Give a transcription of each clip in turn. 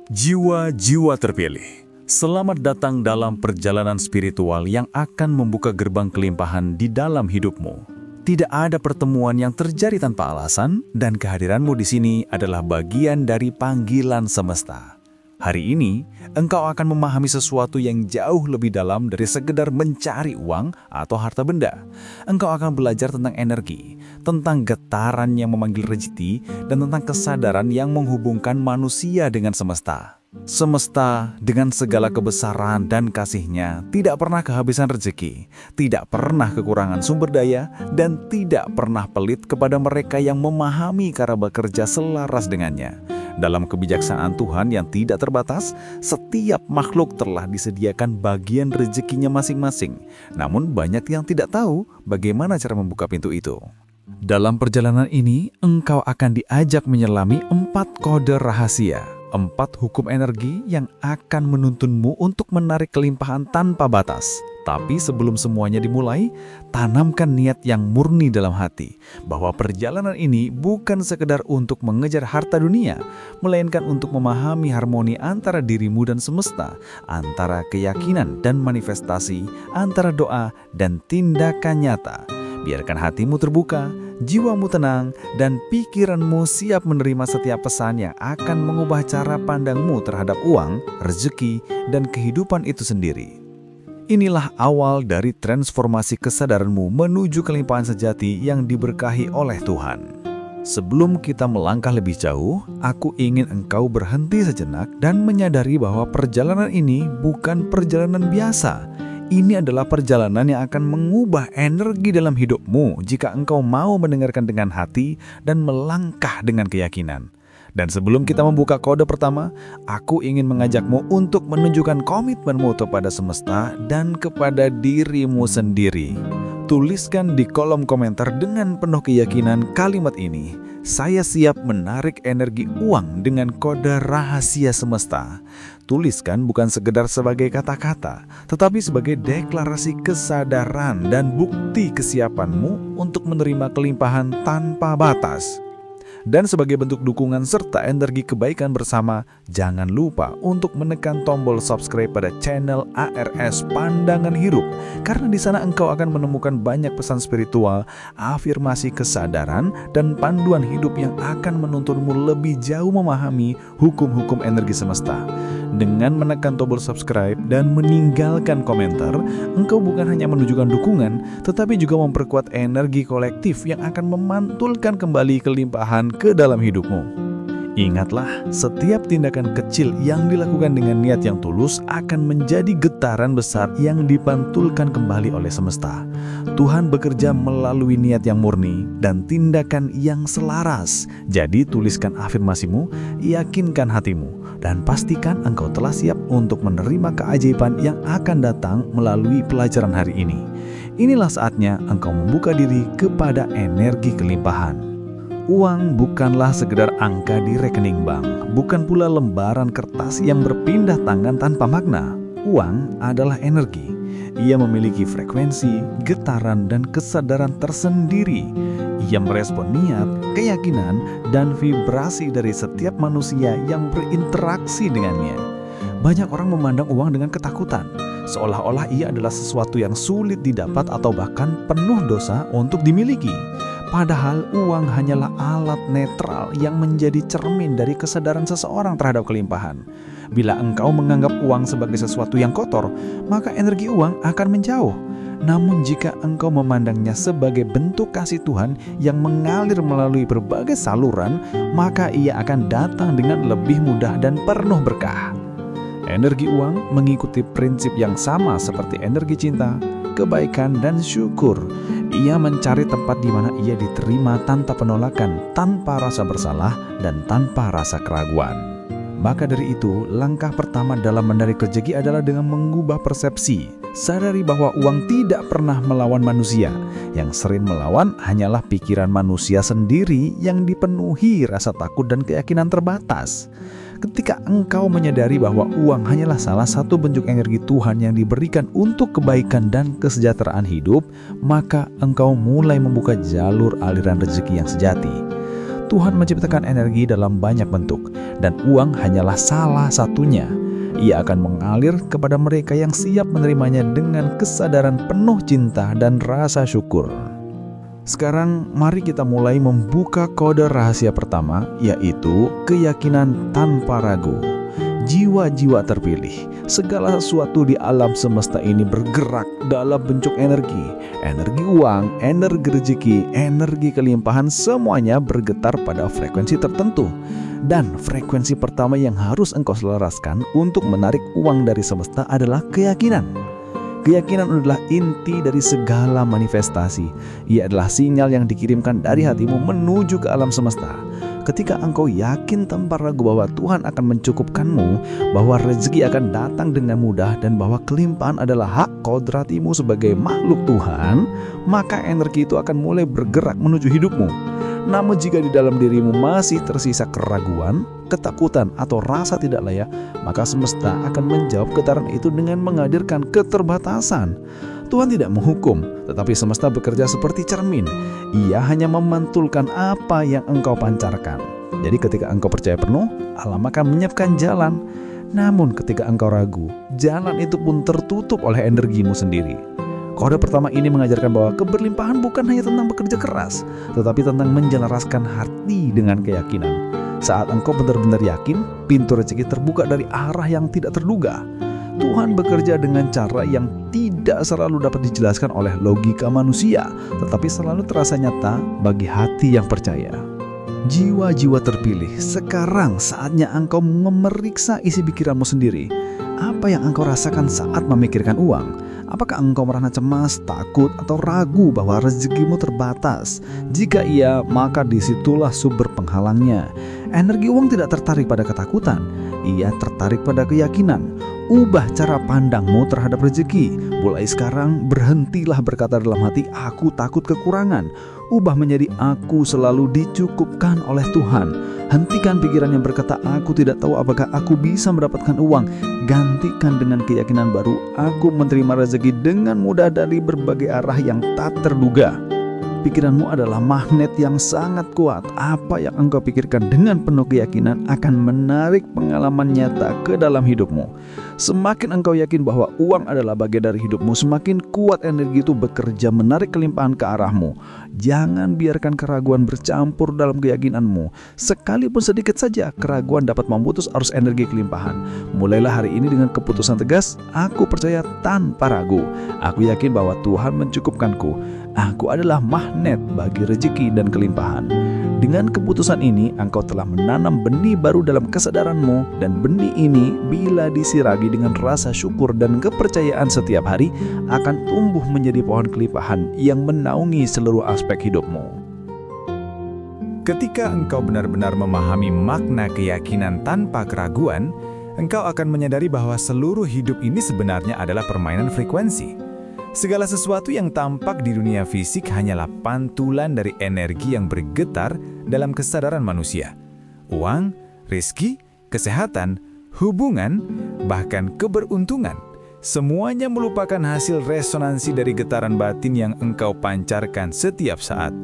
Jiwa-jiwa terpilih, selamat datang dalam perjalanan spiritual yang akan membuka gerbang kelimpahan di dalam hidupmu. Tidak ada pertemuan yang terjadi tanpa alasan, dan kehadiranmu di sini adalah bagian dari panggilan semesta. Hari ini, engkau akan memahami sesuatu yang jauh lebih dalam dari sekedar mencari uang atau harta benda. Engkau akan belajar tentang energi, tentang getaran yang memanggil rezeki, dan tentang kesadaran yang menghubungkan manusia dengan semesta. Semesta dengan segala kebesaran dan kasihnya tidak pernah kehabisan rezeki, tidak pernah kekurangan sumber daya, dan tidak pernah pelit kepada mereka yang memahami cara bekerja selaras dengannya. Dalam kebijaksanaan Tuhan yang tidak terbatas, setiap makhluk telah disediakan bagian rezekinya masing-masing. Namun banyak yang tidak tahu bagaimana cara membuka pintu itu. Dalam perjalanan ini, engkau akan diajak menyelami 4 kode rahasia, 4 hukum energi yang akan menuntunmu untuk menarik kelimpahan tanpa batas. Tapi sebelum semuanya dimulai, tanamkan niat yang murni dalam hati, bahwa perjalanan ini bukan sekedar untuk mengejar harta dunia, melainkan untuk memahami harmoni antara dirimu dan semesta, antara keyakinan dan manifestasi, antara doa dan tindakan nyata. Biarkan hatimu terbuka, jiwamu tenang, dan pikiranmu siap menerima setiap pesan yang akan mengubah cara pandangmu terhadap uang, rezeki, dan kehidupan itu sendiri. Inilah awal dari transformasi kesadaranmu menuju kelimpahan sejati yang diberkahi oleh Tuhan. Sebelum kita melangkah lebih jauh, aku ingin engkau berhenti sejenak dan menyadari bahwa perjalanan ini bukan perjalanan biasa. Ini adalah perjalanan yang akan mengubah energi dalam hidupmu jika engkau mau mendengarkan dengan hati dan melangkah dengan keyakinan. Dan sebelum kita membuka kode pertama, aku ingin mengajakmu untuk menunjukkan komitmenmu kepada semesta dan kepada dirimu sendiri. Tuliskan di kolom komentar dengan penuh keyakinan kalimat ini: saya siap menarik energi uang dengan kode rahasia semesta. Tuliskan bukan sekedar sebagai kata-kata, tetapi sebagai deklarasi kesadaran dan bukti kesiapanmu untuk menerima kelimpahan tanpa batas. Dan sebagai bentuk dukungan serta energi kebaikan bersama, jangan lupa untuk menekan tombol subscribe pada channel ARS Pandangan Hidup, karena di sana engkau akan menemukan banyak pesan spiritual, afirmasi kesadaran, dan panduan hidup yang akan menuntunmu lebih jauh memahami hukum-hukum energi semesta. Dengan menekan tombol subscribe dan meninggalkan komentar, engkau bukan hanya menunjukkan dukungan, tetapi juga memperkuat energi kolektif yang akan memantulkan kembali kelimpahan ke dalam hidupmu. Ingatlah, setiap tindakan kecil yang dilakukan dengan niat yang tulus akan menjadi getaran besar yang dipantulkan kembali oleh semesta. Tuhan bekerja melalui niat yang murni dan tindakan yang selaras. Jadi tuliskan afirmasimu, yakinkan hatimu, dan pastikan engkau telah siap untuk menerima keajaiban yang akan datang melalui pelajaran hari ini. Inilah saatnya engkau membuka diri kepada energi kelimpahan. Uang bukanlah sekedar angka di rekening bank, bukan pula lembaran kertas yang berpindah tangan tanpa makna. Uang adalah energi. Ia memiliki frekuensi, getaran, dan kesadaran tersendiri. Ia merespon niat, keyakinan, dan vibrasi dari setiap manusia yang berinteraksi dengannya. Banyak orang memandang uang dengan ketakutan, seolah-olah ia adalah sesuatu yang sulit didapat atau bahkan penuh dosa untuk dimiliki. Padahal uang hanyalah alat netral yang menjadi cermin dari kesadaran seseorang terhadap kelimpahan. Bila engkau menganggap uang sebagai sesuatu yang kotor, maka energi uang akan menjauh. Namun jika engkau memandangnya sebagai bentuk kasih Tuhan yang mengalir melalui berbagai saluran, maka ia akan datang dengan lebih mudah dan penuh berkah. Energi uang mengikuti prinsip yang sama seperti energi cinta, kebaikan, dan syukur. Ia mencari tempat di mana ia diterima tanpa penolakan, tanpa rasa bersalah, dan tanpa rasa keraguan. Maka dari itu, langkah pertama dalam menarik rezeki adalah dengan mengubah persepsi. Sadari bahwa uang tidak pernah melawan manusia. Yang sering melawan hanyalah pikiran manusia sendiri yang dipenuhi rasa takut dan keyakinan terbatas. Ketika engkau menyadari bahwa uang hanyalah salah satu bentuk energi Tuhan yang diberikan untuk kebaikan dan kesejahteraan hidup, maka engkau mulai membuka jalur aliran rezeki yang sejati. Tuhan menciptakan energi dalam banyak bentuk, dan uang hanyalah salah satunya. Ia akan mengalir kepada mereka yang siap menerimanya dengan kesadaran penuh cinta dan rasa syukur. Sekarang mari kita mulai membuka kode rahasia pertama, yaitu keyakinan tanpa ragu. Jiwa-jiwa terpilih, segala sesuatu di alam semesta ini bergerak dalam bentuk energi. Energi uang, energi rezeki, energi kelimpahan, semuanya bergetar pada frekuensi tertentu. Dan frekuensi pertama yang harus engkau selaraskan untuk menarik uang dari semesta adalah keyakinan. Keyakinan adalah inti dari segala manifestasi. Ia adalah sinyal yang dikirimkan dari hatimu menuju ke alam semesta. Ketika engkau yakin tanpa ragu bahwa Tuhan akan mencukupkanmu, bahwa rezeki akan datang dengan mudah, dan bahwa kelimpahan adalah hak kodratimu sebagai makhluk Tuhan, maka energi itu akan mulai bergerak menuju hidupmu. Namun jika di dalam dirimu masih tersisa keraguan, ketakutan, atau rasa tidak layak, maka semesta akan menjawab getaran itu dengan menghadirkan keterbatasan. Tuhan tidak menghukum, tetapi semesta bekerja seperti cermin. Ia hanya memantulkan apa yang engkau pancarkan. Jadi ketika engkau percaya penuh, alam akan menyiapkan jalan. Namun ketika engkau ragu, jalan itu pun tertutup oleh energimu sendiri. Kode pertama ini mengajarkan bahwa keberlimpahan bukan hanya tentang bekerja keras, tetapi tentang menyelaraskan hati dengan keyakinan. Saat engkau benar-benar yakin, pintu rezeki terbuka dari arah yang tidak terduga. Tuhan bekerja dengan cara yang tidak selalu dapat dijelaskan oleh logika manusia, tetapi selalu terasa nyata bagi hati yang percaya. Jiwa-jiwa terpilih, sekarang saatnya engkau memeriksa isi pikiranmu sendiri. Apa yang engkau rasakan saat memikirkan uang? Apakah engkau merasa cemas, takut, atau ragu bahwa rezekimu terbatas? Jika iya, maka disitulah sumber penghalangnya. Energi uang tidak tertarik pada ketakutan, ia tertarik pada keyakinan. Ubah cara pandangmu terhadap rezeki. Mulai sekarang berhentilah berkata dalam hati, aku takut kekurangan. Ubah menjadi aku selalu dicukupkan oleh Tuhan. Hentikan pikiran yang berkata aku tidak tahu apakah aku bisa mendapatkan uang. Gantikan dengan keyakinan baru, aku menerima rezeki dengan mudah dari berbagai arah yang tak terduga. Pikiranmu adalah magnet yang sangat kuat. Apa yang engkau pikirkan dengan penuh keyakinan akan menarik pengalaman nyata ke dalam hidupmu. Semakin engkau yakin bahwa uang adalah bagian dari hidupmu, semakin kuat energi itu bekerja menarik kelimpahan ke arahmu. Jangan biarkan keraguan bercampur dalam keyakinanmu. Sekalipun sedikit saja, keraguan dapat memutus arus energi kelimpahan. Mulailah hari ini dengan keputusan tegas, aku percaya tanpa ragu. Aku yakin bahwa Tuhan mencukupkanku. Aku adalah magnet bagi rezeki dan kelimpahan. Dengan keputusan ini, engkau telah menanam benih baru dalam kesadaranmu, dan benih ini bila disirami dengan rasa syukur dan kepercayaan setiap hari akan tumbuh menjadi pohon kelimpahan yang menaungi seluruh aspek hidupmu. Ketika engkau benar-benar memahami makna keyakinan tanpa keraguan, engkau akan menyadari bahwa seluruh hidup ini sebenarnya adalah permainan frekuensi. Segala sesuatu yang tampak di dunia fisik hanyalah pantulan dari energi yang bergetar dalam kesadaran manusia. Uang, rezeki, kesehatan, hubungan, bahkan keberuntungan, semuanya merupakan hasil resonansi dari getaran batin yang engkau pancarkan setiap saat.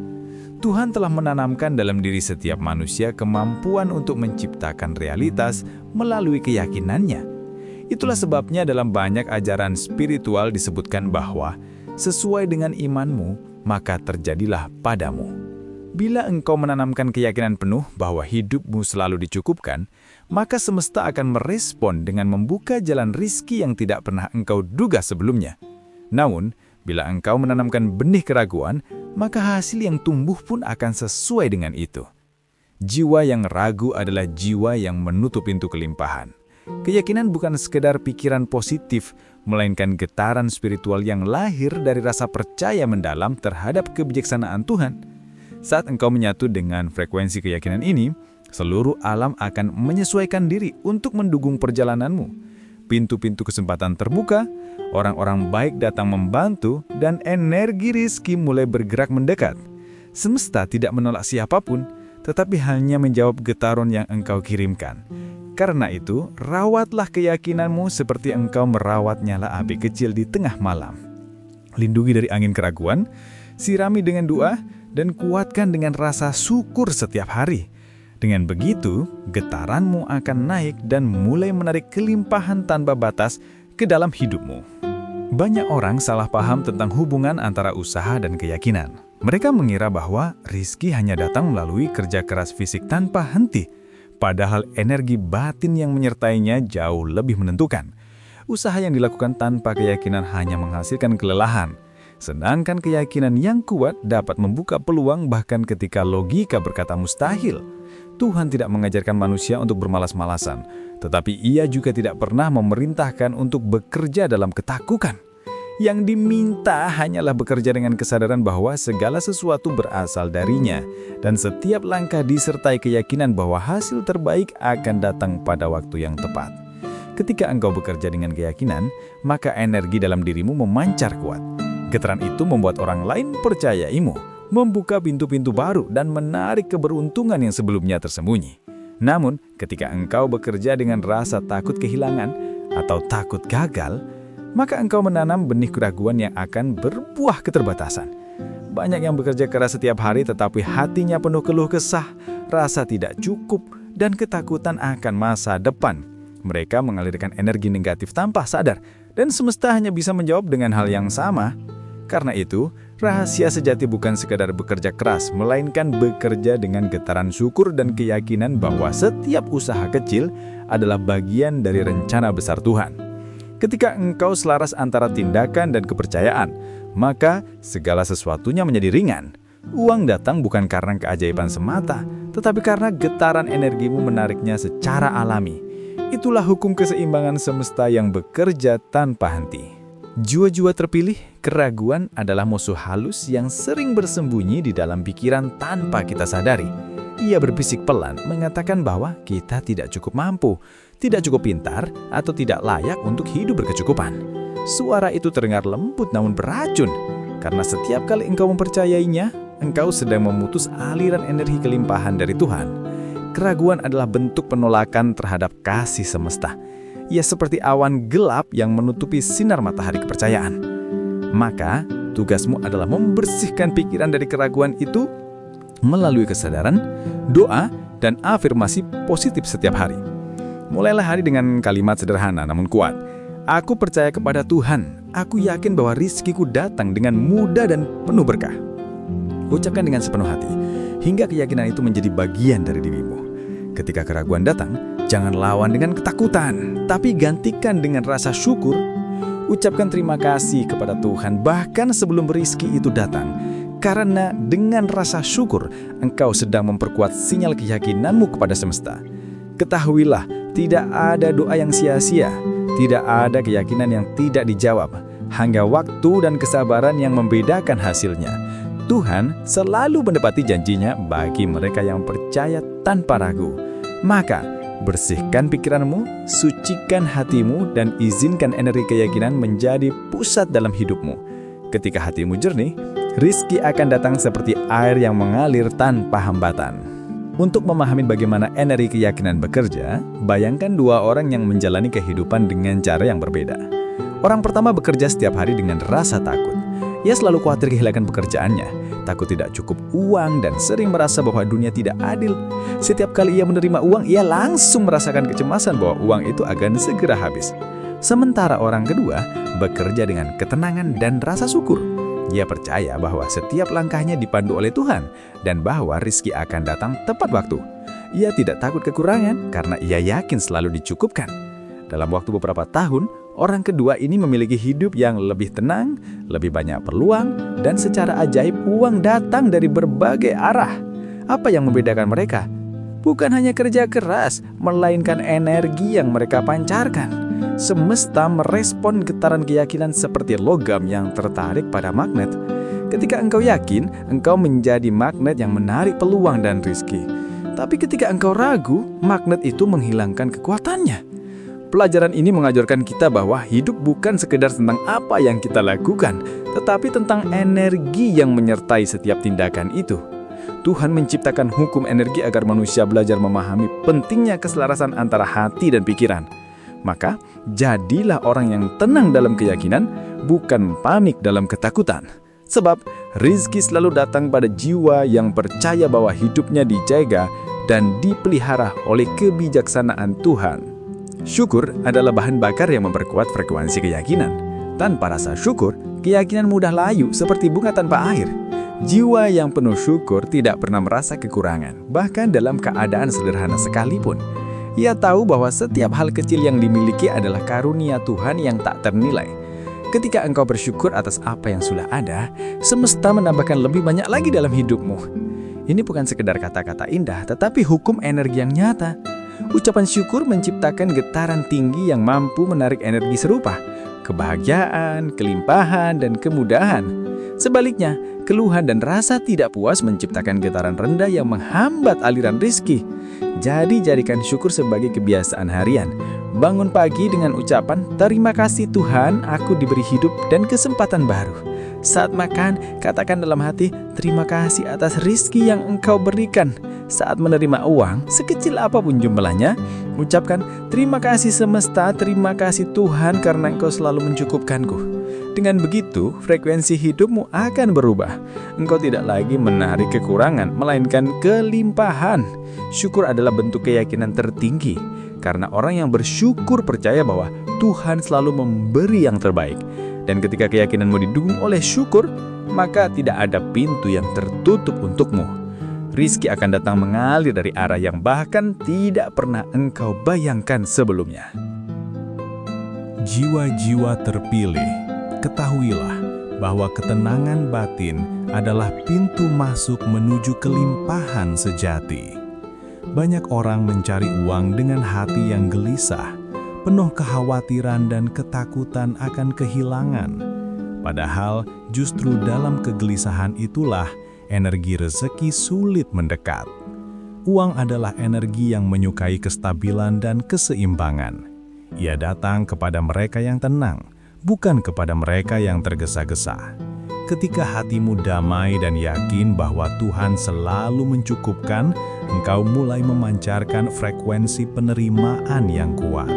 Tuhan telah menanamkan dalam diri setiap manusia kemampuan untuk menciptakan realitas melalui keyakinannya. Itulah sebabnya dalam banyak ajaran spiritual disebutkan bahwa sesuai dengan imanmu, maka terjadilah padamu. Bila engkau menanamkan keyakinan penuh bahwa hidupmu selalu dicukupkan, maka semesta akan merespon dengan membuka jalan rizki yang tidak pernah engkau duga sebelumnya. Namun, bila engkau menanamkan benih keraguan, maka hasil yang tumbuh pun akan sesuai dengan itu. Jiwa yang ragu adalah jiwa yang menutup pintu kelimpahan. Keyakinan bukan sekedar pikiran positif, melainkan getaran spiritual yang lahir dari rasa percaya mendalam terhadap kebijaksanaan Tuhan. Saat engkau menyatu dengan frekuensi keyakinan ini, seluruh alam akan menyesuaikan diri untuk mendukung perjalananmu. Pintu-pintu kesempatan terbuka, orang-orang baik datang membantu, dan energi rizki mulai bergerak mendekat. Semesta tidak menolak siapapun, tetapi hanya menjawab getaran yang engkau kirimkan. Karena itu, rawatlah keyakinanmu seperti engkau merawat nyala api kecil di tengah malam. Lindungi dari angin keraguan, sirami dengan doa, dan kuatkan dengan rasa syukur setiap hari. Dengan begitu, getaranmu akan naik dan mulai menarik kelimpahan tanpa batas ke dalam hidupmu. Banyak orang salah paham tentang hubungan antara usaha dan keyakinan. Mereka mengira bahwa rizki hanya datang melalui kerja keras fisik tanpa henti, padahal energi batin yang menyertainya jauh lebih menentukan. Usaha yang dilakukan tanpa keyakinan hanya menghasilkan kelelahan, sedangkan keyakinan yang kuat dapat membuka peluang bahkan ketika logika berkata mustahil. Tuhan tidak mengajarkan manusia untuk bermalas-malasan, tetapi Ia juga tidak pernah memerintahkan untuk bekerja dalam ketakutan. Yang diminta hanyalah bekerja dengan kesadaran bahwa segala sesuatu berasal darinya, dan setiap langkah disertai keyakinan bahwa hasil terbaik akan datang pada waktu yang tepat. Ketika engkau bekerja dengan keyakinan, maka energi dalam dirimu memancar kuat. Getaran itu membuat orang lain percayaimu, membuka pintu-pintu baru dan menarik keberuntungan yang sebelumnya tersembunyi. Namun, ketika engkau bekerja dengan rasa takut kehilangan atau takut gagal, maka engkau menanam benih keraguan yang akan berbuah keterbatasan. Banyak yang bekerja keras setiap hari tetapi hatinya penuh keluh kesah, rasa tidak cukup, dan ketakutan akan masa depan. Mereka mengalirkan energi negatif tanpa sadar, dan semesta hanya bisa menjawab dengan hal yang sama. Karena itu, rahasia sejati bukan sekadar bekerja keras, melainkan bekerja dengan getaran syukur dan keyakinan bahwa setiap usaha kecil adalah bagian dari rencana besar Tuhan. Ketika engkau selaras antara tindakan dan kepercayaan, maka segala sesuatunya menjadi ringan. Uang datang bukan karena keajaiban semata, tetapi karena getaran energimu menariknya secara alami. Itulah hukum keseimbangan semesta yang bekerja tanpa henti. Jua-jua terpilih, keraguan adalah musuh halus yang sering bersembunyi di dalam pikiran tanpa kita sadari. Ia berbisik pelan mengatakan bahwa kita tidak cukup mampu, tidak cukup pintar, atau tidak layak untuk hidup berkecukupan. Suara itu terdengar lembut namun beracun, karena setiap kali engkau mempercayainya, engkau sedang memutus aliran energi kelimpahan dari Tuhan. Keraguan adalah bentuk penolakan terhadap kasih semesta. Ia seperti awan gelap yang menutupi sinar matahari kepercayaan. Maka, tugasmu adalah membersihkan pikiran dari keraguan itu melalui kesadaran, doa, dan afirmasi positif setiap hari. Mulailah hari dengan kalimat sederhana namun kuat. Aku percaya kepada Tuhan. Aku yakin bahwa rizkiku datang dengan mudah dan penuh berkah. Ucapkan dengan sepenuh hati, hingga keyakinan itu menjadi bagian dari dirimu. Ketika keraguan datang, jangan lawan dengan ketakutan, tapi gantikan dengan rasa syukur. Ucapkan terima kasih kepada Tuhan bahkan sebelum rezeki itu datang, karena dengan rasa syukur, engkau sedang memperkuat sinyal keyakinanmu kepada semesta. Ketahuilah, tidak ada doa yang sia-sia, tidak ada keyakinan yang tidak dijawab, hanya waktu dan kesabaran yang membedakan hasilnya. Tuhan selalu menepati janjinya bagi mereka yang percaya tanpa ragu. Maka, bersihkan pikiranmu, sucikan hatimu, dan izinkan energi keyakinan menjadi pusat dalam hidupmu. Ketika hatimu jernih, rizki akan datang seperti air yang mengalir tanpa hambatan. Untuk memahami bagaimana energi keyakinan bekerja, bayangkan dua orang yang menjalani kehidupan dengan cara yang berbeda. Orang pertama bekerja setiap hari dengan rasa takut. Ia selalu khawatir kehilangan pekerjaannya, takut tidak cukup uang, dan sering merasa bahwa dunia tidak adil. Setiap kali ia menerima uang, ia langsung merasakan kecemasan bahwa uang itu akan segera habis. Sementara orang kedua bekerja dengan ketenangan dan rasa syukur. Ia percaya bahwa setiap langkahnya dipandu oleh Tuhan dan bahwa rizki akan datang tepat waktu. Ia tidak takut kekurangan karena ia yakin selalu dicukupkan. Dalam waktu beberapa tahun, orang kedua ini memiliki hidup yang lebih tenang, lebih banyak peluang, dan secara ajaib uang datang dari berbagai arah. Apa yang membedakan mereka? Bukan hanya kerja keras, melainkan energi yang mereka pancarkan. Semesta merespon getaran keyakinan seperti logam yang tertarik pada magnet. Ketika engkau yakin, engkau menjadi magnet yang menarik peluang dan rizki. Tapi ketika engkau ragu, magnet itu menghilangkan kekuatannya. Pelajaran ini mengajarkan kita bahwa hidup bukan sekedar tentang apa yang kita lakukan, tetapi tentang energi yang menyertai setiap tindakan itu. Tuhan menciptakan hukum energi agar manusia belajar memahami pentingnya keselarasan antara hati dan pikiran. Maka, jadilah orang yang tenang dalam keyakinan, bukan panik dalam ketakutan. Sebab, Rizki selalu datang pada jiwa yang percaya bahwa hidupnya dijaga dan dipelihara oleh kebijaksanaan Tuhan. Syukur adalah bahan bakar yang memperkuat frekuensi keyakinan. Tanpa rasa syukur, keyakinan mudah layu seperti bunga tanpa air. Jiwa yang penuh syukur tidak pernah merasa kekurangan, bahkan dalam keadaan sederhana sekalipun. Ia tahu bahwa setiap hal kecil yang dimiliki adalah karunia Tuhan yang tak ternilai. Ketika engkau bersyukur atas apa yang sudah ada, semesta menambahkan lebih banyak lagi dalam hidupmu. Ini bukan sekedar kata-kata indah, tetapi hukum energi yang nyata. Ucapan syukur menciptakan getaran tinggi yang mampu menarik energi serupa, kebahagiaan, kelimpahan, dan kemudahan. Sebaliknya, keluhan dan rasa tidak puas menciptakan getaran rendah yang menghambat aliran rezeki. Jadi jadikan syukur sebagai kebiasaan harian. Bangun pagi dengan ucapan, "Terima kasih Tuhan, aku diberi hidup dan kesempatan baru." Saat makan, katakan dalam hati, "Terima kasih atas rezeki yang Engkau berikan." Saat menerima uang, sekecil apapun jumlahnya, ucapkan, "Terima kasih semesta, terima kasih Tuhan karena Engkau selalu mencukupkanku." Dengan begitu, frekuensi hidupmu akan berubah. Engkau tidak lagi menarik kekurangan, melainkan kelimpahan. Syukur adalah bentuk keyakinan tertinggi, karena orang yang bersyukur percaya bahwa Tuhan selalu memberi yang terbaik. Dan ketika keyakinanmu didukung oleh syukur, maka tidak ada pintu yang tertutup untukmu. Rizki akan datang mengalir dari arah yang bahkan tidak pernah engkau bayangkan sebelumnya. Jiwa-jiwa terpilih, ketahuilah bahwa ketenangan batin adalah pintu masuk menuju kelimpahan sejati. Banyak orang mencari uang dengan hati yang gelisah, penuh kekhawatiran dan ketakutan akan kehilangan. Padahal justru dalam kegelisahan itulah energi rezeki sulit mendekat. Uang adalah energi yang menyukai kestabilan dan keseimbangan. Ia datang kepada mereka yang tenang, bukan kepada mereka yang tergesa-gesa. Ketika hatimu damai dan yakin bahwa Tuhan selalu mencukupkan, engkau mulai memancarkan frekuensi penerimaan yang kuat.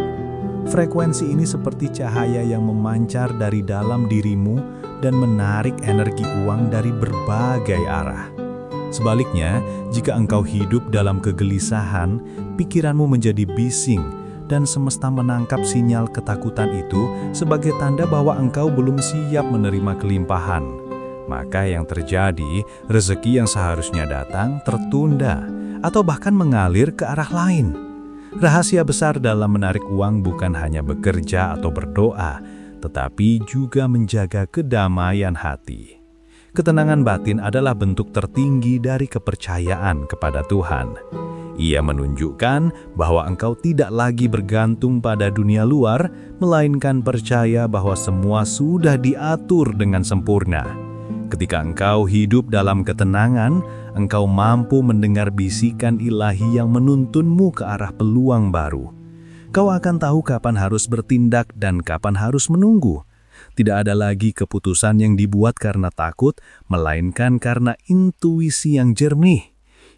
Frekuensi ini seperti cahaya yang memancar dari dalam dirimu dan menarik energi uang dari berbagai arah. Sebaliknya, jika engkau hidup dalam kegelisahan, pikiranmu menjadi bising, dan semesta menangkap sinyal ketakutan itu sebagai tanda bahwa engkau belum siap menerima kelimpahan. Maka yang terjadi, rezeki yang seharusnya datang tertunda atau bahkan mengalir ke arah lain. Rahasia besar dalam menarik uang bukan hanya bekerja atau berdoa, tetapi juga menjaga kedamaian hati. Ketenangan batin adalah bentuk tertinggi dari kepercayaan kepada Tuhan. Ia menunjukkan bahwa engkau tidak lagi bergantung pada dunia luar, melainkan percaya bahwa semua sudah diatur dengan sempurna. Ketika engkau hidup dalam ketenangan, engkau mampu mendengar bisikan ilahi yang menuntunmu ke arah peluang baru. Kau akan tahu kapan harus bertindak dan kapan harus menunggu. Tidak ada lagi keputusan yang dibuat karena takut, melainkan karena intuisi yang jernih.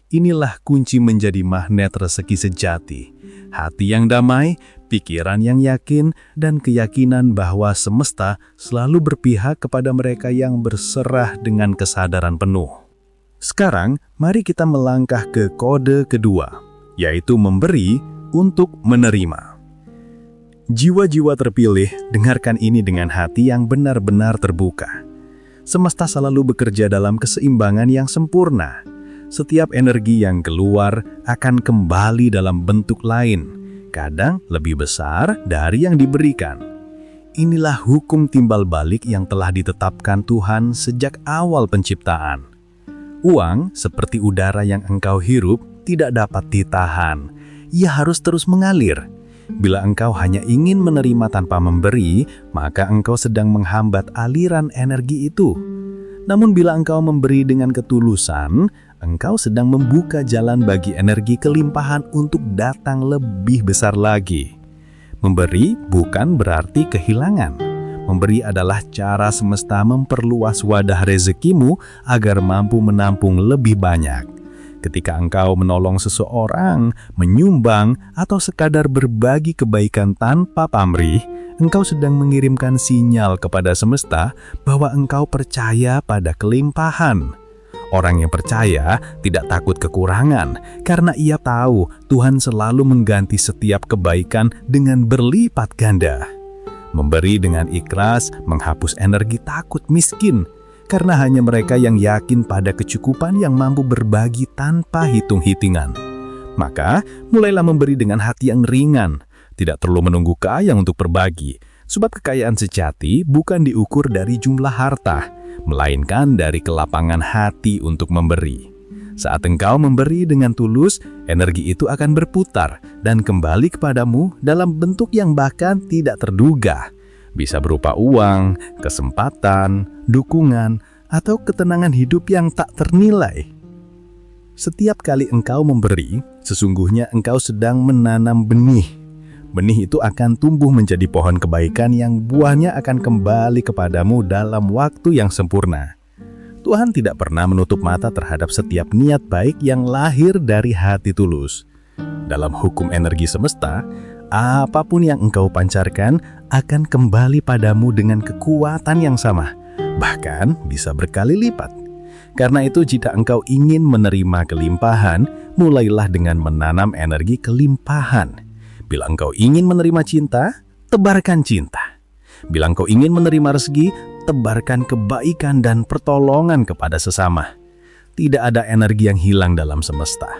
Inilah kunci menjadi magnet rezeki sejati. Hati yang damai, pikiran yang yakin, dan keyakinan bahwa semesta selalu berpihak kepada mereka yang berserah dengan kesadaran penuh. Sekarang, mari kita melangkah ke kode kedua, yaitu memberi untuk menerima. Jiwa-jiwa terpilih, dengarkan ini dengan hati yang benar-benar terbuka. Semesta selalu bekerja dalam keseimbangan yang sempurna. Setiap energi yang keluar akan kembali dalam bentuk lain, kadang lebih besar dari yang diberikan. Inilah hukum timbal balik yang telah ditetapkan Tuhan sejak awal penciptaan. Uang, seperti udara yang engkau hirup, tidak dapat ditahan. Ia harus terus mengalir. Bila engkau hanya ingin menerima tanpa memberi, maka engkau sedang menghambat aliran energi itu. Namun bila engkau memberi dengan ketulusan, engkau sedang membuka jalan bagi energi kelimpahan untuk datang lebih besar lagi. Memberi bukan berarti kehilangan. Memberi adalah cara semesta memperluas wadah rezekimu agar mampu menampung lebih banyak. Ketika engkau menolong seseorang, menyumbang, atau sekadar berbagi kebaikan tanpa pamrih, engkau sedang mengirimkan sinyal kepada semesta bahwa engkau percaya pada kelimpahan. Orang yang percaya tidak takut kekurangan karena ia tahu Tuhan selalu mengganti setiap kebaikan dengan berlipat ganda. Memberi dengan ikhlas menghapus energi takut miskin karena hanya mereka yang yakin pada kecukupan yang mampu berbagi tanpa hitung-hitungan. Maka mulailah memberi dengan hati yang ringan. Tidak perlu menunggu kaya untuk berbagi, sebab kekayaan sejati bukan diukur dari jumlah harta, melainkan dari kelapangan hati untuk memberi. Saat engkau memberi dengan tulus, energi itu akan berputar dan kembali kepadamu dalam bentuk yang bahkan tidak terduga. Bisa berupa uang, kesempatan, dukungan, atau ketenangan hidup yang tak ternilai. Setiap kali engkau memberi, sesungguhnya engkau sedang menanam benih. Benih itu akan tumbuh menjadi pohon kebaikan yang buahnya akan kembali kepadamu dalam waktu yang sempurna. Tuhan tidak pernah menutup mata terhadap setiap niat baik yang lahir dari hati tulus. Dalam hukum energi semesta, apapun yang engkau pancarkan akan kembali padamu dengan kekuatan yang sama, bahkan bisa berkali lipat. Karena itu, jika engkau ingin menerima kelimpahan, mulailah dengan menanam energi kelimpahan. Bila engkau ingin menerima cinta, tebarkan cinta. Bila engkau ingin menerima rezeki, tebarkan kebaikan dan pertolongan kepada sesama. Tidak ada energi yang hilang dalam semesta.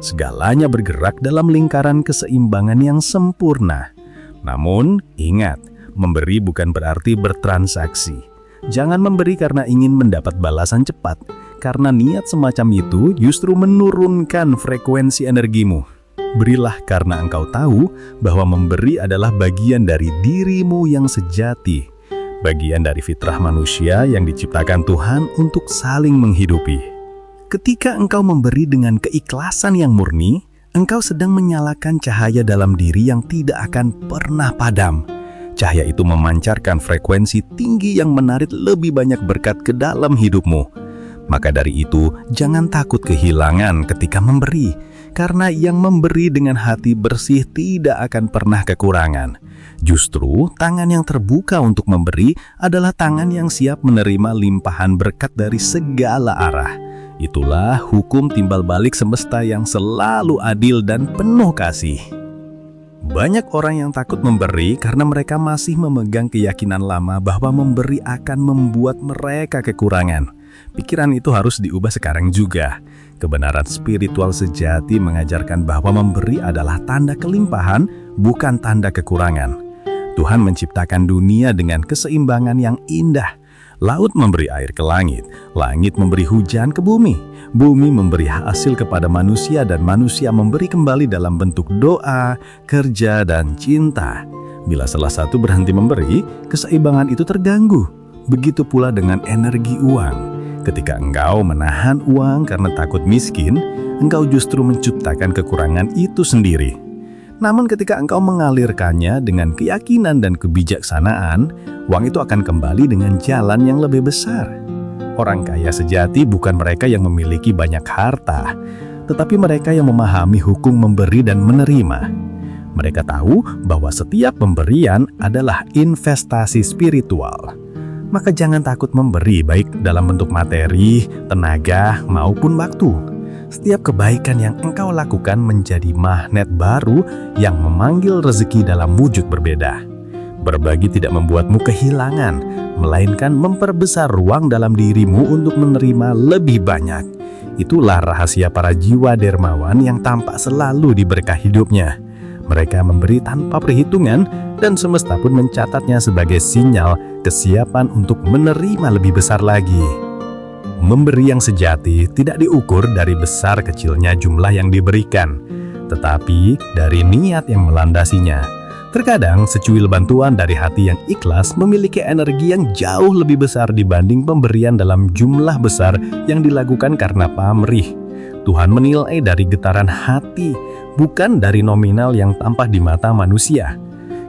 Segalanya bergerak dalam lingkaran keseimbangan yang sempurna. Namun, ingat, memberi bukan berarti bertransaksi. Jangan memberi karena ingin mendapat balasan cepat, karena niat semacam itu justru menurunkan frekuensi energimu. Berilah karena engkau tahu bahwa memberi adalah bagian dari dirimu yang sejati, bagian dari fitrah manusia yang diciptakan Tuhan untuk saling menghidupi. Ketika engkau memberi dengan keikhlasan yang murni, engkau sedang menyalakan cahaya dalam diri yang tidak akan pernah padam. Cahaya itu memancarkan frekuensi tinggi yang menarik lebih banyak berkat ke dalam hidupmu. Maka dari itu, jangan takut kehilangan ketika memberi, karena yang memberi dengan hati bersih tidak akan pernah kekurangan. Justru, tangan yang terbuka untuk memberi adalah tangan yang siap menerima limpahan berkat dari segala arah. Itulah hukum timbal balik semesta yang selalu adil dan penuh kasih. Banyak orang yang takut memberi karena mereka masih memegang keyakinan lama bahwa memberi akan membuat mereka kekurangan. Pikiran itu harus diubah sekarang juga. Kebenaran spiritual sejati mengajarkan bahwa memberi adalah tanda kelimpahan, bukan tanda kekurangan. Tuhan menciptakan dunia dengan keseimbangan yang indah. Laut memberi air ke langit, langit memberi hujan ke bumi, bumi memberi hasil kepada manusia, dan manusia memberi kembali dalam bentuk doa, kerja, dan cinta. Bila salah satu berhenti memberi, keseimbangan itu terganggu. Begitu pula dengan energi uang. Ketika engkau menahan uang karena takut miskin, engkau justru menciptakan kekurangan itu sendiri. Namun ketika engkau mengalirkannya dengan keyakinan dan kebijaksanaan, uang itu akan kembali dengan jalan yang lebih besar. Orang kaya sejati bukan mereka yang memiliki banyak harta, tetapi mereka yang memahami hukum memberi dan menerima. Mereka tahu bahwa setiap pemberian adalah investasi spiritual. Maka jangan takut memberi, baik dalam bentuk materi, tenaga, maupun waktu. Setiap kebaikan yang engkau lakukan menjadi magnet baru yang memanggil rezeki dalam wujud berbeda. Berbagi tidak membuatmu kehilangan, melainkan memperbesar ruang dalam dirimu untuk menerima lebih banyak. Itulah rahasia para jiwa dermawan yang tampak selalu di berkah hidupnya. Mereka memberi tanpa perhitungan, dan semesta pun mencatatnya sebagai sinyal kesiapan untuk menerima lebih besar lagi. Memberi yang sejati tidak diukur dari besar kecilnya jumlah yang diberikan, tetapi dari niat yang melandasinya. Terkadang secuil bantuan dari hati yang ikhlas memiliki energi yang jauh lebih besar dibanding pemberian dalam jumlah besar yang dilakukan karena pamrih. Tuhan menilai dari getaran hati, bukan dari nominal yang tampak di mata manusia.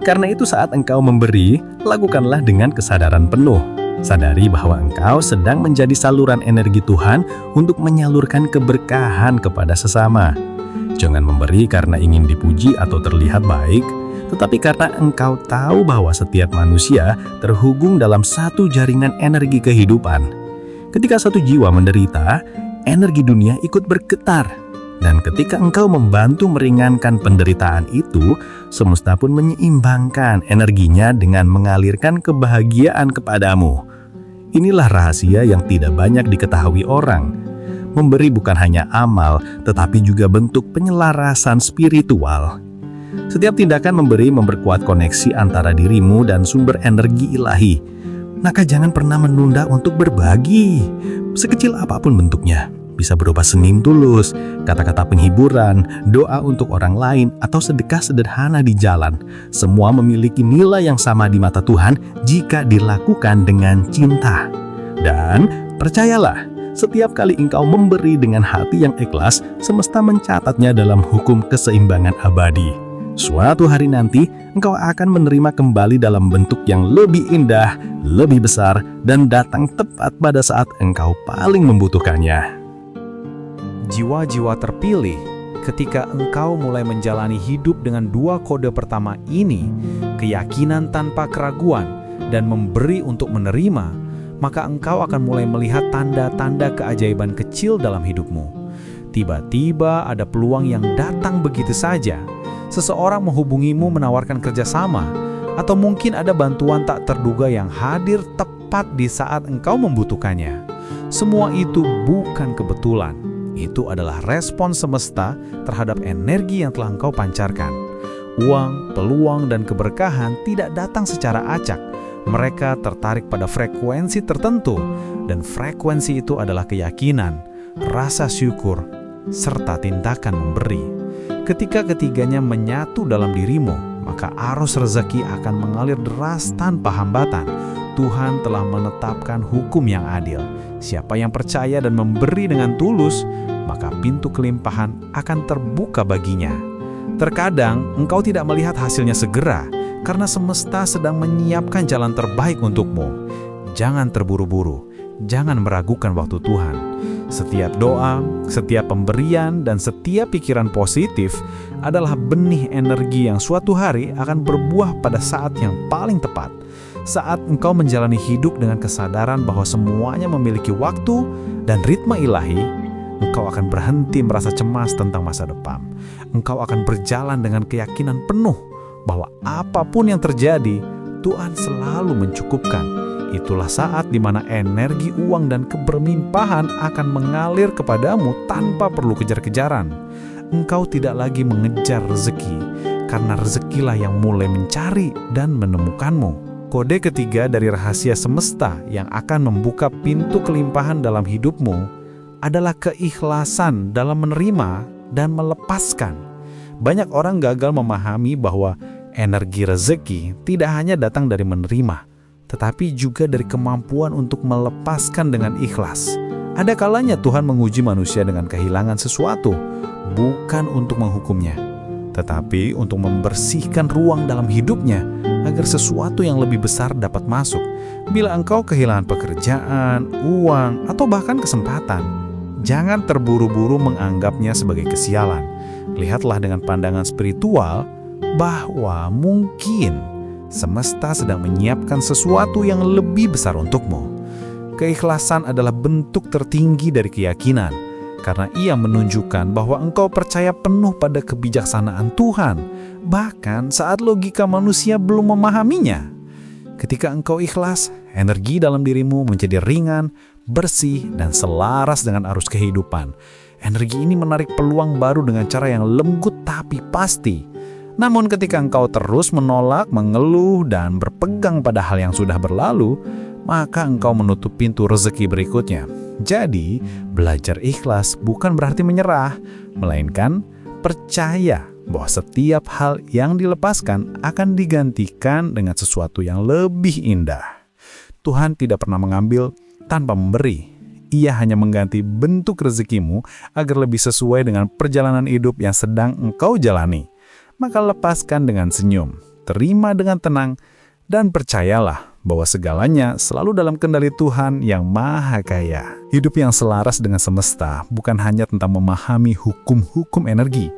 Karena itu saat engkau memberi, lakukanlah dengan kesadaran penuh. Sadari bahwa engkau sedang menjadi saluran energi Tuhan untuk menyalurkan keberkahan kepada sesama. Jangan memberi karena ingin dipuji atau terlihat baik. tetapi karena engkau tahu bahwa setiap manusia terhubung dalam satu jaringan energi kehidupan. Ketika satu jiwa menderita, energi dunia ikut bergetar. Dan ketika engkau membantu meringankan penderitaan itu, semesta pun menyeimbangkan energinya dengan mengalirkan kebahagiaan kepadamu. Inilah rahasia yang tidak banyak diketahui orang. Memberi bukan hanya amal, tetapi juga bentuk penyelarasan spiritual. Setiap tindakan memberi memperkuat koneksi antara dirimu dan sumber energi ilahi. Maka jangan pernah menunda untuk berbagi, sekecil apapun bentuknya. Bisa berupa senyum tulus, kata-kata penghiburan, doa untuk orang lain, atau sedekah sederhana di jalan. Semua memiliki nilai yang sama di mata Tuhan jika dilakukan dengan cinta. Dan percayalah, setiap kali engkau memberi dengan hati yang ikhlas, semesta mencatatnya dalam hukum keseimbangan abadi. Suatu hari nanti, engkau akan menerima kembali dalam bentuk yang lebih indah, lebih besar, dan datang tepat pada saat engkau paling membutuhkannya. Jiwa-jiwa terpilih, ketika engkau mulai menjalani hidup dengan dua kode pertama ini, keyakinan tanpa keraguan dan memberi untuk menerima, maka engkau akan mulai melihat tanda-tanda keajaiban kecil dalam hidupmu. Tiba-tiba ada peluang yang datang begitu saja. Seseorang menghubungimu menawarkan kerjasama, atau mungkin ada bantuan tak terduga yang hadir tepat di saat engkau membutuhkannya. Semua itu bukan kebetulan. Itu adalah respon semesta terhadap energi yang telah engkau pancarkan. Uang, peluang, dan keberkahan tidak datang secara acak. Mereka tertarik pada frekuensi tertentu, dan frekuensi itu adalah keyakinan, rasa syukur, serta tindakan memberi. Ketika ketiganya menyatu dalam dirimu, maka arus rezeki akan mengalir deras tanpa hambatan. Tuhan telah menetapkan hukum yang adil. Siapa yang percaya dan memberi dengan tulus, maka pintu kelimpahan akan terbuka baginya. Terkadang engkau tidak melihat hasilnya segera, karena semesta sedang menyiapkan jalan terbaik untukmu. Jangan terburu-buru, jangan meragukan waktu Tuhan. Setiap doa, setiap pemberian, dan setiap pikiran positif adalah benih energi yang suatu hari akan berbuah pada saat yang paling tepat. Saat engkau menjalani hidup dengan kesadaran bahwa semuanya memiliki waktu dan ritme ilahi, engkau akan berhenti merasa cemas tentang masa depan. Engkau akan berjalan dengan keyakinan penuh bahwa apapun yang terjadi, Tuhan selalu mencukupkan. Itulah saat di mana energi uang dan keberlimpahan akan mengalir kepadamu tanpa perlu kejar-kejaran. Engkau tidak lagi mengejar rezeki, karena rezekilah yang mulai mencari dan menemukanmu. Kode ketiga dari rahasia semesta yang akan membuka pintu kelimpahan dalam hidupmu adalah keikhlasan dalam menerima dan melepaskan. Banyak orang gagal memahami bahwa energi rezeki tidak hanya datang dari menerima, tetapi juga dari kemampuan untuk melepaskan dengan ikhlas. Ada kalanya Tuhan menguji manusia dengan kehilangan sesuatu, bukan untuk menghukumnya, tetapi untuk membersihkan ruang dalam hidupnya agar sesuatu yang lebih besar dapat masuk. Bila engkau kehilangan pekerjaan, uang, atau bahkan kesempatan, jangan terburu-buru menganggapnya sebagai kesialan. Lihatlah dengan pandangan spiritual bahwa mungkin semesta sedang menyiapkan sesuatu yang lebih besar untukmu. Keikhlasan adalah bentuk tertinggi dari keyakinan, karena ia menunjukkan bahwa engkau percaya penuh pada kebijaksanaan Tuhan, bahkan saat logika manusia belum memahaminya. Ketika engkau ikhlas, energi dalam dirimu menjadi ringan, bersih, dan selaras dengan arus kehidupan. Energi ini menarik peluang baru dengan cara yang lembut tapi pasti. Namun ketika engkau terus menolak, mengeluh, dan berpegang pada hal yang sudah berlalu, maka engkau menutup pintu rezeki berikutnya. Jadi, belajar ikhlas bukan berarti menyerah, melainkan percaya bahwa setiap hal yang dilepaskan akan digantikan dengan sesuatu yang lebih indah. Tuhan tidak pernah mengambil tanpa memberi. Ia hanya mengganti bentuk rezekimu agar lebih sesuai dengan perjalanan hidup yang sedang engkau jalani. Maka lepaskan dengan senyum, terima dengan tenang, dan percayalah bahwa segalanya selalu dalam kendali Tuhan yang Maha Kaya. Hidup yang selaras dengan semesta bukan hanya tentang memahami hukum-hukum energi,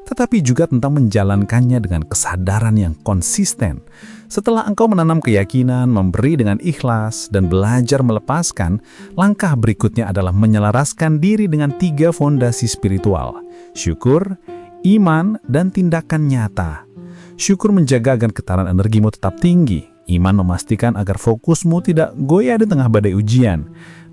tetapi juga tentang menjalankannya dengan kesadaran yang konsisten. Setelah engkau menanam keyakinan, memberi dengan ikhlas, dan belajar melepaskan, langkah berikutnya adalah menyelaraskan diri dengan 3 fondasi spiritual: syukur, iman, dan tindakan nyata. Syukur menjaga agar getaran energimu tetap tinggi. Iman memastikan agar fokusmu tidak goyah di tengah badai ujian.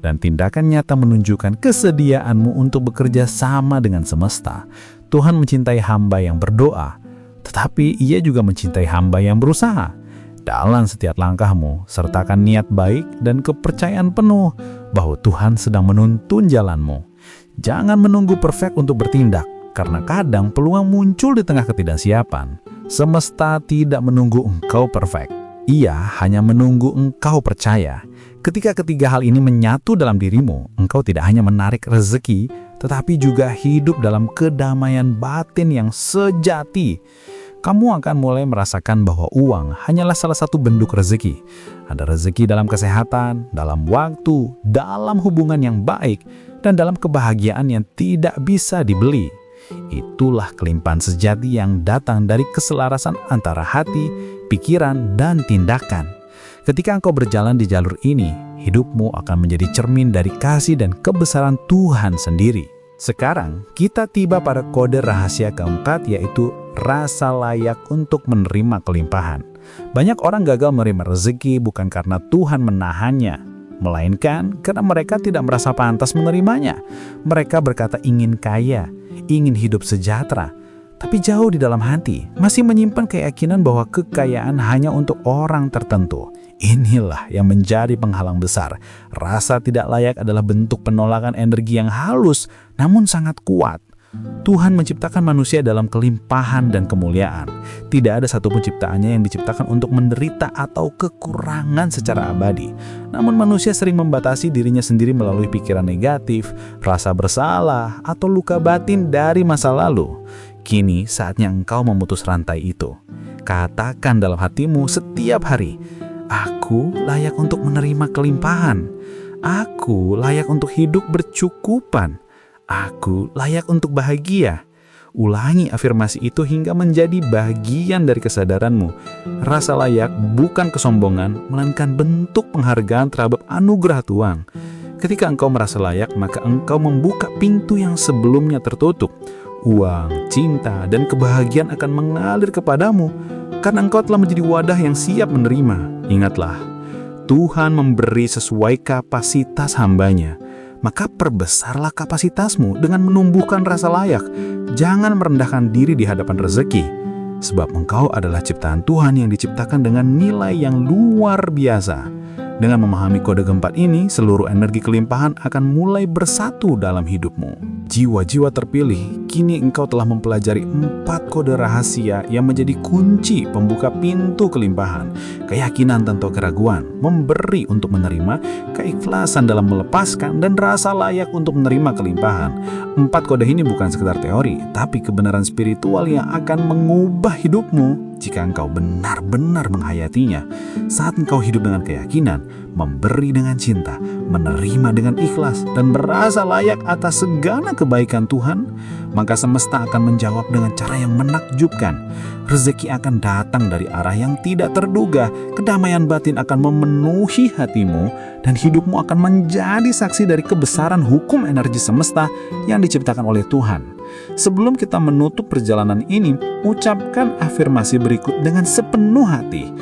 Dan tindakan nyata menunjukkan kesediaanmu untuk bekerja sama dengan semesta. Tuhan mencintai hamba yang berdoa, tetapi Ia juga mencintai hamba yang berusaha. Dalam setiap langkahmu, sertakan niat baik dan kepercayaan penuh bahwa Tuhan sedang menuntun jalanmu. Jangan menunggu perfect untuk bertindak, karena kadang peluang muncul di tengah ketidaksiapan. Semesta tidak menunggu engkau perfect. Ia hanya menunggu engkau percaya. Ketika ketiga hal ini menyatu dalam dirimu, engkau tidak hanya menarik rezeki, tetapi juga hidup dalam kedamaian batin yang sejati. Kamu akan mulai merasakan bahwa uang hanyalah salah satu bentuk rezeki. Ada rezeki dalam kesehatan, dalam waktu, dalam hubungan yang baik, dan dalam kebahagiaan yang tidak bisa dibeli. Itulah kelimpahan sejati yang datang dari keselarasan antara hati, pikiran, dan tindakan. Ketika engkau berjalan di jalur ini, hidupmu akan menjadi cermin dari kasih dan kebesaran Tuhan sendiri. Sekarang, kita tiba pada kode rahasia keempat, yaitu rasa layak untuk menerima kelimpahan. Banyak orang gagal menerima rezeki bukan karena Tuhan menahannya, melainkan karena mereka tidak merasa pantas menerimanya. Mereka berkata ingin kaya, ingin hidup sejahtera, tapi jauh di dalam hati masih menyimpan keyakinan bahwa kekayaan hanya untuk orang tertentu. Inilah yang menjadi penghalang besar. Rasa tidak layak adalah bentuk penolakan energi yang halus namun sangat kuat. Tuhan menciptakan manusia dalam kelimpahan dan kemuliaan. Tidak ada satupun ciptaannya yang diciptakan untuk menderita atau kekurangan secara abadi. Namun manusia sering membatasi dirinya sendiri melalui pikiran negatif, rasa bersalah, atau luka batin dari masa lalu. Kini saatnya engkau memutus rantai itu. Katakan dalam hatimu setiap hari, aku layak untuk menerima kelimpahan. Aku layak untuk hidup bercukupan. Aku layak untuk bahagia. Ulangi afirmasi itu hingga menjadi bagian dari kesadaranmu. Rasa layak bukan kesombongan, melainkan bentuk penghargaan terhadap anugerah Tuhan. Ketika engkau merasa layak, maka engkau membuka pintu yang sebelumnya tertutup. Uang, cinta, dan kebahagiaan akan mengalir kepadamu, karena engkau telah menjadi wadah yang siap menerima. Ingatlah, Tuhan memberi sesuai kapasitas hambanya. Maka perbesarlah kapasitasmu dengan menumbuhkan rasa layak. Jangan merendahkan diri di hadapan rezeki, sebab engkau adalah ciptaan Tuhan yang diciptakan dengan nilai yang luar biasa. Dengan memahami kode keempat ini, seluruh energi kelimpahan akan mulai bersatu dalam hidupmu. Jiwa-jiwa terpilih, kini engkau telah mempelajari 4 kode rahasia yang menjadi kunci pembuka pintu kelimpahan. Keyakinan tanpa keraguan, memberi untuk menerima, keikhlasan dalam melepaskan, dan rasa layak untuk menerima kelimpahan. 4 kode ini bukan sekedar teori, tapi kebenaran spiritual yang akan mengubah hidupmu jika engkau benar-benar menghayatinya. Saat engkau hidup dengan keyakinan, memberi dengan cinta, menerima dengan ikhlas, dan merasa layak atas segala kebaikan Tuhan, maka semesta akan menjawab dengan cara yang menakjubkan. Rezeki akan datang dari arah yang tidak terduga, kedamaian batin akan memenuhi hatimu, dan hidupmu akan menjadi saksi dari kebesaran hukum energi semesta yang diciptakan oleh Tuhan. Sebelum kita menutup perjalanan ini, ucapkan afirmasi berikut dengan sepenuh hati.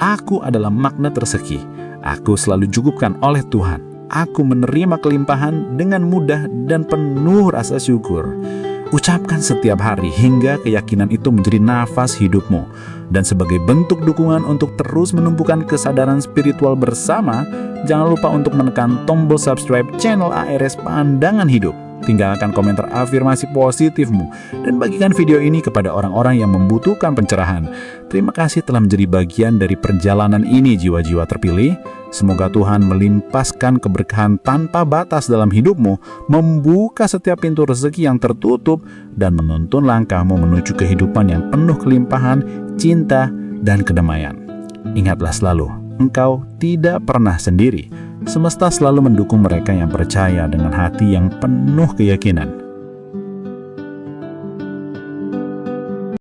Aku adalah magnet rezeki. Aku selalu dicukupkan oleh Tuhan. Aku menerima kelimpahan dengan mudah dan penuh rasa syukur. Ucapkan setiap hari hingga keyakinan itu menjadi nafas hidupmu. Dan sebagai bentuk dukungan untuk terus menumbuhkan kesadaran spiritual bersama, jangan lupa untuk menekan tombol subscribe channel ARS Pandangan Hidup. Tinggalkan komentar afirmasi positifmu dan bagikan video ini kepada orang-orang yang membutuhkan pencerahan. Terima kasih telah menjadi bagian dari perjalanan ini, jiwa-jiwa terpilih. Semoga Tuhan melimpaskan keberkahan tanpa batas dalam hidupmu, membuka setiap pintu rezeki yang tertutup, dan menuntun langkahmu menuju kehidupan yang penuh kelimpahan, cinta, dan kedamaian. Ingatlah selalu, engkau tidak pernah sendiri. Semesta selalu mendukung mereka yang percaya dengan hati yang penuh keyakinan.